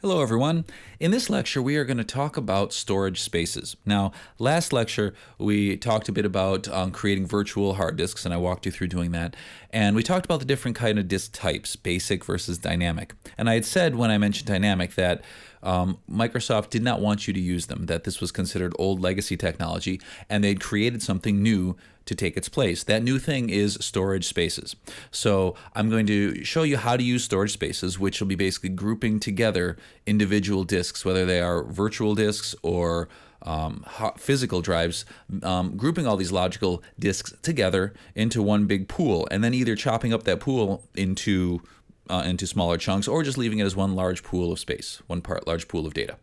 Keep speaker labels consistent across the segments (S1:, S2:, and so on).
S1: Hello everyone. In this lecture we are going to talk about storage spaces. Now, last lecture we talked a bit about creating virtual hard disks, and I walked you through doing that. And we talked about the different kind of disk types, basic versus dynamic. And I had said when I mentioned dynamic that Microsoft did not want you to use them, that this was considered old legacy technology, and they'd created something new to take its place. That new thing is storage spaces. So I'm going to show you how to use storage spaces, which will be basically grouping together individual disks, whether they are virtual disks or physical drives, grouping all these logical disks together into one big pool, and then either chopping up that pool into smaller chunks, or just leaving it as one large pool of space, one large pool of data.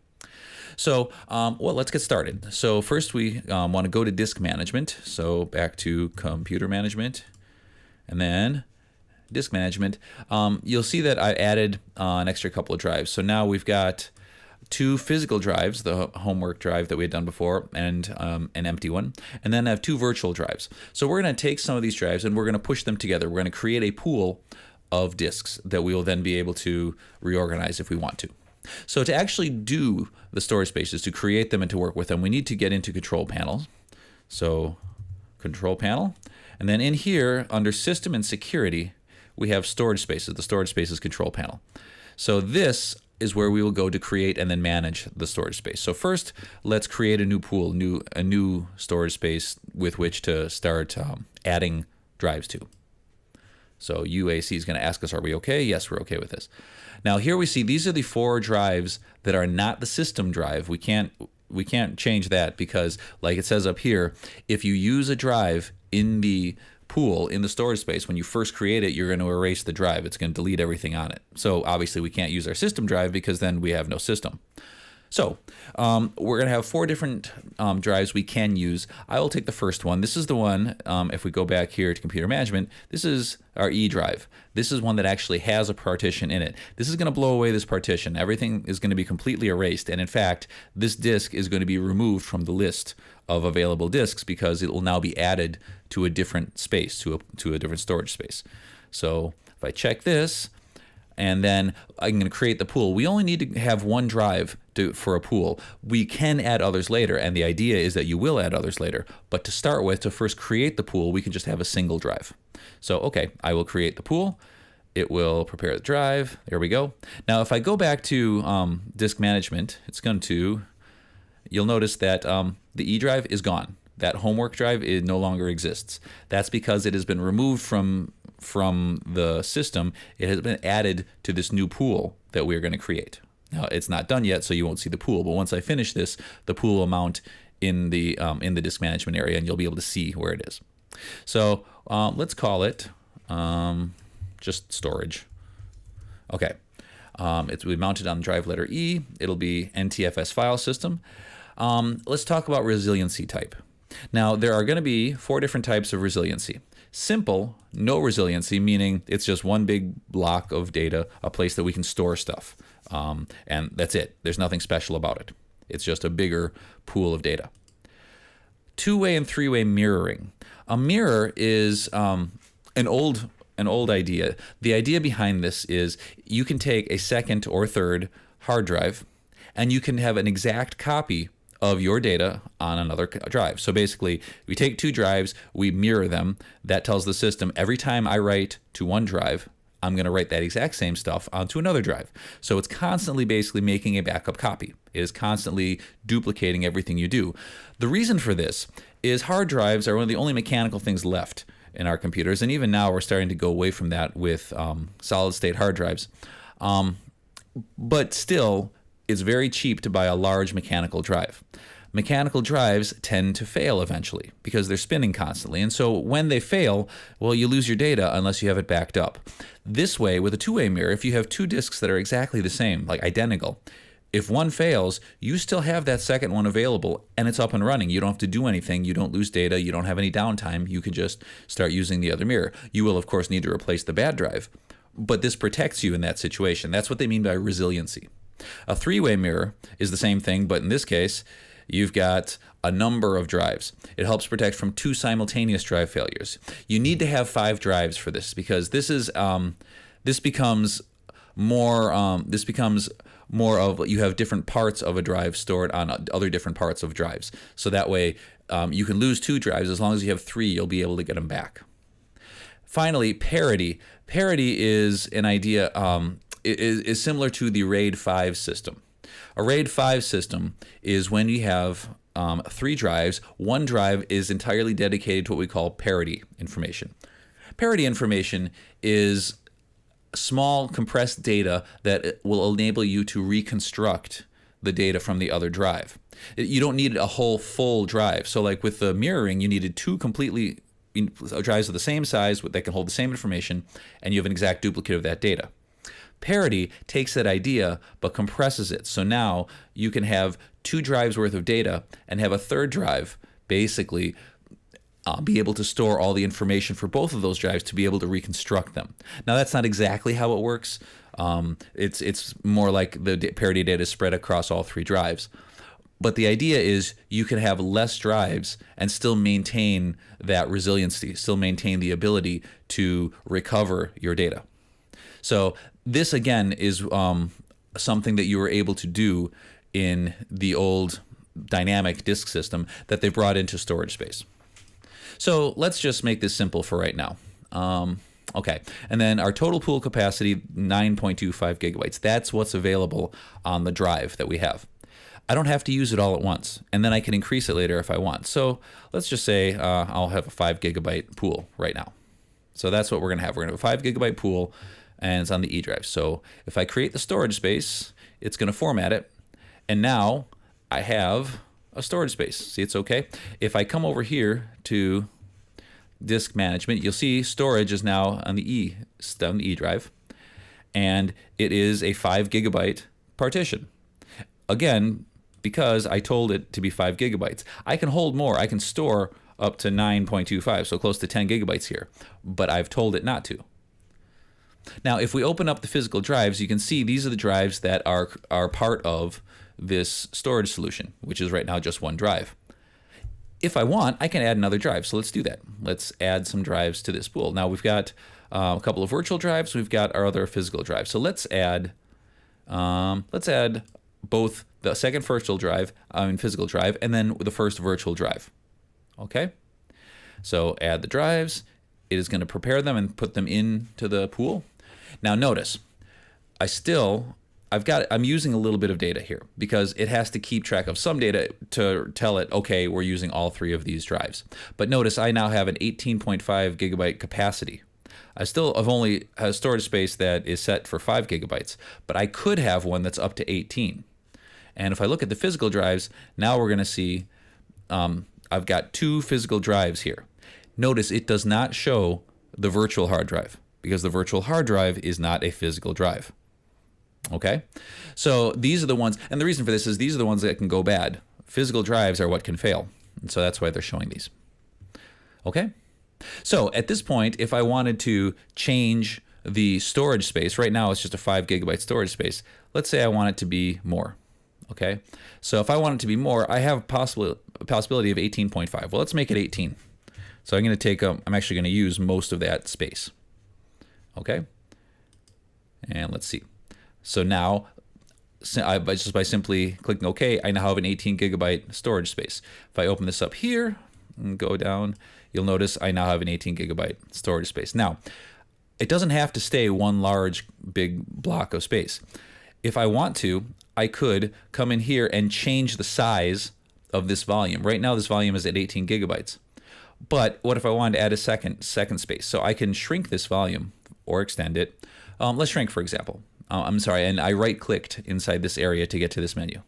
S1: So, let's get started. So first we want to go to disk management. So back to computer management, and then disk management. You'll see that I added an extra couple of drives. So now we've got two physical drives, the homework drive that we had done before, and an empty one. And then I have two virtual drives. So we're going to take some of these drives and we're going to push them together. We're going to create a pool of disks that we will then be able to reorganize if we want to. So to actually do the storage spaces, to create them and to work with them, we need to get into control panels. So control panel, and then in here under system and security, we have storage spaces, the storage spaces control panel. So this is where we will go to create and then manage the storage space. So first, let's create a new pool, a new storage space with which to start adding drives to. So UAC is going to ask us, are we okay? Yes, we're okay with this. Now here we see these are the 4 drives that are not the system drive. We can't change that because, like it says up here, if you use a drive in the pool, in the storage space, when you first create it, you're going to erase the drive. It's going to delete everything on it. So obviously we can't use our system drive because then we have no system. So we're going to have 4 different drives we can use. I will take the first one. This is the one, if we go back here to computer management, this is our E drive. This is one that actually has a partition in it. This is going to blow away this partition. Everything is going to be completely erased. And in fact, this disk is going to be removed from the list of available disks because it will now be added to a different space, to a different storage space. So if I check this, and then I'm going to create the pool. We only need to have one drive for a pool. We can add others later, and the idea is that you will add others later. But to start with, to first create the pool, we can just have a single drive. So, okay, I will create the pool. It will prepare the drive. There we go. Now, if I go back to disk management, you'll notice that the E drive is gone. That homework drive no longer exists. That's because it has been removed from the system. It has been added to this new pool that we're going to create. Now it's not done yet, so you won't see the pool, but once I finish this, the pool will mount in the disk management area, and you'll be able to see where it is. So let's call it just storage. Okay, we mounted on drive letter E. It'll be NTFS file system. Let's talk about resiliency type. Now, there are going to be 4 different types of resiliency. Simple, no resiliency, meaning it's just one big block of data, a place that we can store stuff. And that's it. There's nothing special about it. It's just a bigger pool of data. 2-way and 3-way mirroring. A mirror is an old idea. The idea behind this is you can take a second or third hard drive, and you can have an exact copy of your data on another drive. So basically, we take 2 drives, we mirror them. That tells the system every time I write to one drive, I'm going to write that exact same stuff onto another drive. So it's constantly basically making a backup copy. It is constantly duplicating everything you do. The reason for this is hard drives are one of the only mechanical things left in our computers, and even now we're starting to go away from that with solid-state hard drives. But still, it's very cheap to buy a large mechanical drive. Mechanical drives tend to fail eventually because they're spinning constantly. And so when they fail, well, you lose your data unless you have it backed up. This way, with a 2-way mirror, if you have 2 disks that are exactly the same, like identical, if one fails, you still have that second one available and it's up and running. You don't have to do anything. You don't lose data. You don't have any downtime. You can just start using the other mirror. You will, of course, need to replace the bad drive, but this protects you in that situation. That's what they mean by resiliency. A 3-way mirror is the same thing, but in this case, you've got a number of drives. It helps protect from 2 simultaneous drive failures. You need to have 5 drives for this because this becomes this becomes more of, you have different parts of a drive stored on other different parts of drives. So that way you can lose 2 drives. As long as you have 3, you'll be able to get them back. Finally, parity. Parity is an idea, is similar to the RAID 5 system. A RAID 5 system is when you have 3 drives. One drive is entirely dedicated to what we call parity information. Parity information is small compressed data that will enable you to reconstruct the data from the other drive. You don't need a whole full drive. So like with the mirroring, you needed 2 completely drives of the same size that can hold the same information, and you have an exact duplicate of that data. Parity takes that idea but compresses it. So now you can have 2 drives worth of data and have a third drive basically be able to store all the information for both of those drives to be able to reconstruct them. Now that's not exactly how it works. It's more like the parity data is spread across all 3 drives. But the idea is you can have less drives and still maintain that resiliency, still maintain the ability to recover your data. So this again is something that you were able to do in the old dynamic disk system that they brought into storage space. So let's just make this simple for right now. Okay, and then our total pool capacity, 9.25 gigabytes. That's what's available on the drive that we have. I don't have to use it all at once, and then I can increase it later if I want. So let's just say I'll have a 5 gigabyte pool right now. So that's what we're going to have. We're going to have a 5 gigabyte pool, and it's on the E drive. So if I create the storage space, it's going to format it, and now I have a storage space. See, it's okay. If I come over here to disk management, you'll see storage is now on the E drive, and it is a 5 gigabyte partition. Again, because I told it to be 5 gigabytes. I can hold more. I can store up to 9.25, so close to 10 gigabytes here, but I've told it not to. Now, if we open up the physical drives, you can see these are the drives that are part of this storage solution, which is right now just 1 drive. If I want, I can add another drive, so let's do that. Let's add some drives to this pool. Now we've got a couple of virtual drives. We've got our other physical drives. So let's add both the second physical drive, and then the first virtual drive. Okay? So add the drives. It is going to prepare them and put them into the pool. Now notice, I'm using a little bit of data here because it has to keep track of some data to tell it, okay, we're using all 3 of these drives. But notice I now have an 18.5 gigabyte capacity. I've only a storage space that is set for 5 gigabytes, but I could have one that's up to 18. And if I look at the physical drives, now we're going to see I've got 2 physical drives here. Notice it does not show the virtual hard drive because the virtual hard drive is not a physical drive. Okay? So these are the ones, and the reason for this is these are the ones that can go bad. Physical drives are what can fail, and so that's why they're showing these. Okay? So at this point, if I wanted to change the storage space, right now it's just a 5 gigabyte storage space. Let's say I want it to be more. Okay, so if I want it to be more, I have a possibility of 18.5. Well, let's make it 18. So I'm going to take I'm actually going to use most of that space. Okay, and let's see. So now, just by simply clicking OK, I now have an 18 gigabyte storage space. If I open this up here and go down, you'll notice I now have an 18 gigabyte storage space. Now, it doesn't have to stay one large, big block of space. If I want to, I could come in here and change the size of this volume. Right now, this volume is at 18 gigabytes. But what if I wanted to add a second space? So I can shrink this volume or extend it. Let's shrink, for example. I'm sorry, and I right-clicked inside this area to get to this menu.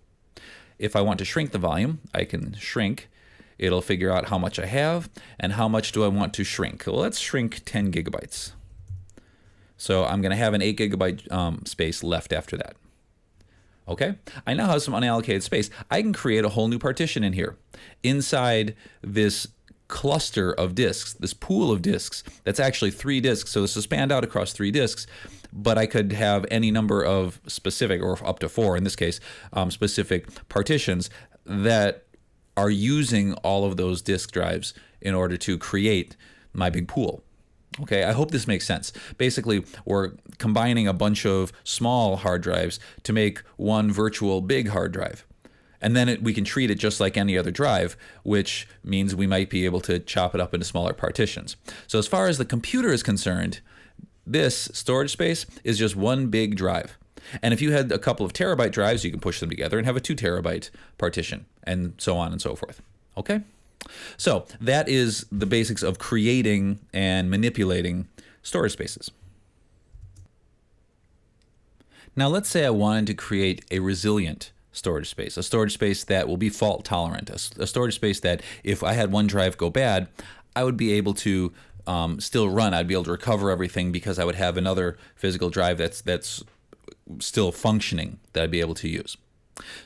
S1: If I want to shrink the volume, I can shrink. It'll figure out how much I have and how much do I want to shrink. Well, let's shrink 10 gigabytes. So I'm going to have an 8 gigabyte space left after that. Okay, I now have some unallocated space. I can create a whole new partition in here. Inside this cluster of disks, this pool of disks, that's actually 3 disks. So this is spanned out across 3 disks, but I could have any number of specific, or up to 4 in this case, specific partitions that are using all of those disk drives in order to create my big pool. Okay, I hope this makes sense. Basically, we're combining a bunch of small hard drives to make one virtual big hard drive. And then we can treat it just like any other drive, which means we might be able to chop it up into smaller partitions. So as far as the computer is concerned, this storage space is just one big drive. And if you had a couple of terabyte drives, you can push them together and have a 2 terabyte partition, and so on and so forth. Okay? So that is the basics of creating and manipulating storage spaces. Now let's say I wanted to create a resilient storage space, a storage space that will be fault tolerant, a storage space that if I had one drive go bad, I would be able to still run. I'd be able to recover everything because I would have another physical drive that's still functioning that I'd be able to use.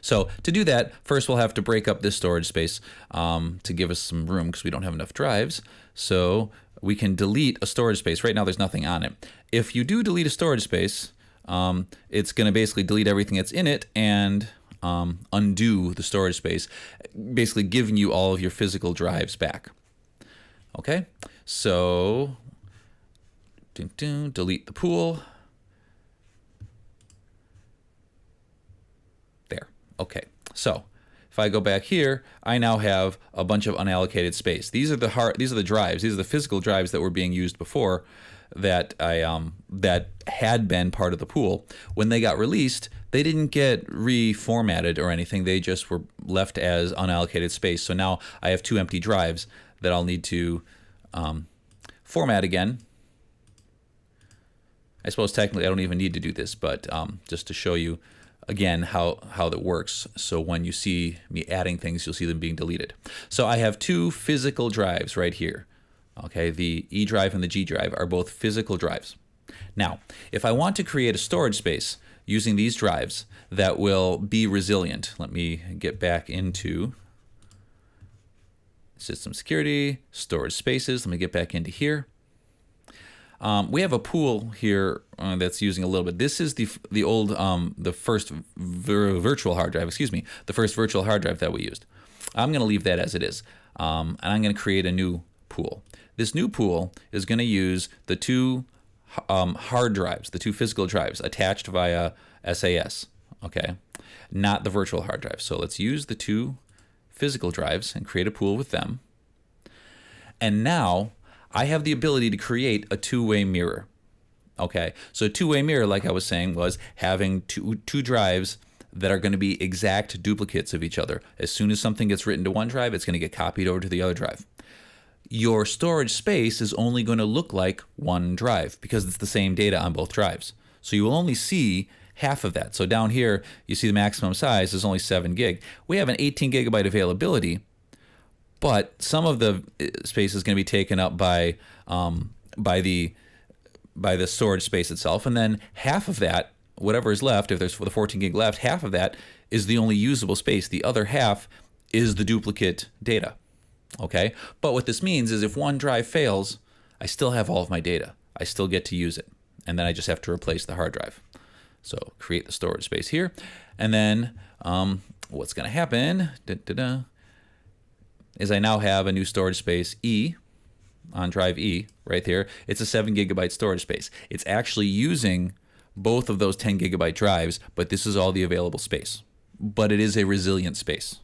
S1: So to do that, first we'll have to break up this storage space to give us some room because we don't have enough drives. So we can delete a storage space. Right now there's nothing on it. If you do delete a storage space, it's going to basically delete everything that's in it and undo the storage space, basically giving you all of your physical drives back. Okay, so delete the pool. There. Okay, so if I go back here, I now have a bunch of unallocated space. These are the drives. These are the physical drives that were being used before that that had been part of the pool. When they got released, they didn't get reformatted or anything. They just were left as unallocated space. So now I have 2 empty drives that I'll need to format again. I suppose technically I don't even need to do this, but just to show you again how that works. So when you see me adding things, you'll see them being deleted. So I have 2 physical drives right here. Okay, the E drive and the G drive are both physical drives. Now, if I want to create a storage space using these drives that will be resilient, let me get back into System Security, Storage Spaces. Let me get back into here. We have a pool here that's using a little bit. This is the old, the first virtual hard drive, the first virtual hard drive that we used. I'm going to leave that as it is, and I'm going to create a new pool. This new pool is going to use the 2 hard drives, the 2 physical drives attached via SAS, okay, not the virtual hard drive. So let's use the 2 physical drives and create a pool with them. And now I have the ability to create a 2-way mirror. Okay, so a 2-way mirror, like I was saying, was having two drives that are going to be exact duplicates of each other. As soon as something gets written to one drive, it's going to get copied over to the other drive. Your storage space is only going to look like one drive because it's the same data on both drives. So you will only see half of that. So down here, you see the maximum size is only 7 gig. We have an 18 gigabyte availability, but some of the space is going to be taken up by the storage space itself, and then half of that, whatever is left, if there's the 14 gig left, half of that is the only usable space. The other half is the duplicate data. Okay, but what this means is if one drive fails, I still have all of my data. I still get to use it, and then I just have to replace the hard drive. So create the storage space here, and then what's going to happen is I now have a new storage space E on drive E right there. It's a 7 gigabyte storage space. It's actually using both of those 10 gigabyte drives, but this is all the available space. But it is a resilient space.